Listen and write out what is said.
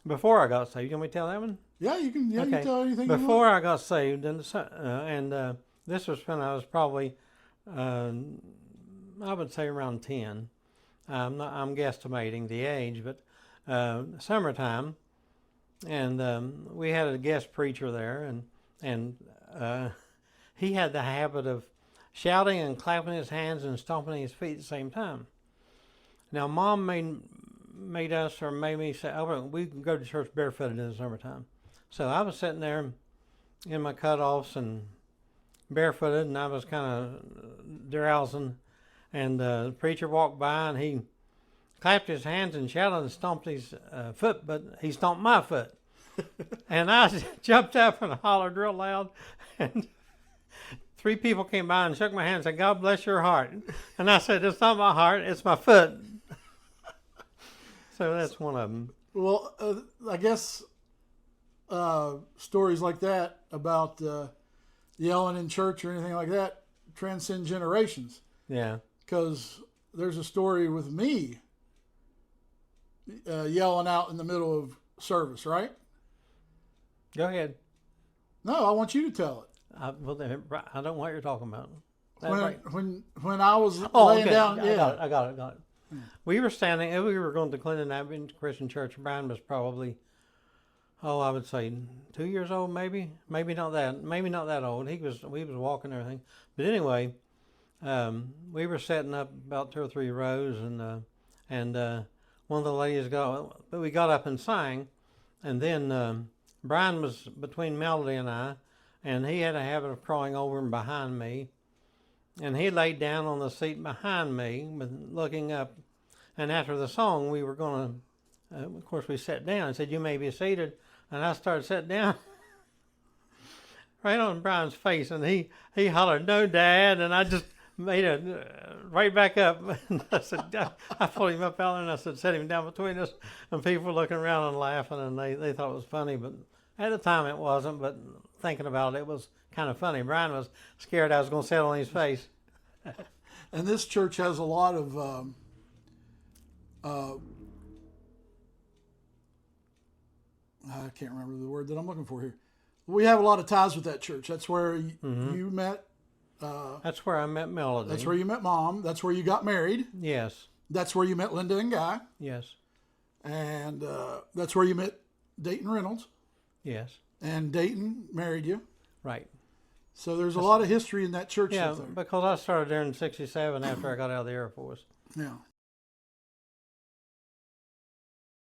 before I got saved. You want me to tell that one? Yeah, you can. Yeah, you Okay. can tell anything you want. Before I got saved, and this was when I was probably, I would say around 10. I'm guesstimating the age, but summertime, and we had a guest preacher there, and he had the habit of shouting and clapping his hands and stomping his feet at the same time. Now, Mom made us, or made me say, "Oh, we can go to church barefooted in the summertime." So I was sitting there in my cutoffs and barefooted, and I was kind of drowsing. And the preacher walked by, and he clapped his hands and shouted and stomped his foot, but he stomped my foot. And I jumped up and hollered real loud, and 3 people came by and shook my hand and said, "God bless your heart." And I said, "It's not my heart, it's my foot." So that's one of them. Well, I guess stories like that about yelling in church or anything like that transcend generations. Yeah. Because there's a story with me yelling out in the middle of service, right? Go ahead. No, I want you to tell it. I don't know what you're talking about. When I was laying okay. down, I got it. We were standing. We were going to Clinton Avenue Christian Church. Brian was probably, I would say 2 years old, maybe not that old. We was walking and everything. But anyway, we were setting up about 2 or 3 rows, and one of the ladies we got up and sang, and then Brian was between Melody and I, and he had a habit of crawling over and behind me, and he laid down on the seat behind me, looking up. And after the song, we were going to, of course, we sat down and said, "You may be seated." And I started sitting down right on Brian's face, and he hollered, "No, Dad!" And I just made it right back up. And I said, I pulled him up out there, and I said, "Set him down between us." And people were looking around and laughing, and they thought it was funny, but at the time it wasn't. But thinking about it, it was kind of funny. Brian was scared I was going to sit on his face. And this church has a lot of I can't remember the word that I'm looking for here. We have a lot of ties with that church. That's where you met. That's where I met Melody. That's where you met Mom. That's where you got married. Yes. That's where you met Linda and Guy. Yes. And that's where you met Dayton Reynolds. Yes. And Dayton married you. Right. So there's a lot of history in that church. Yeah, because I started there in '67 after I got out of the Air Force. Yeah.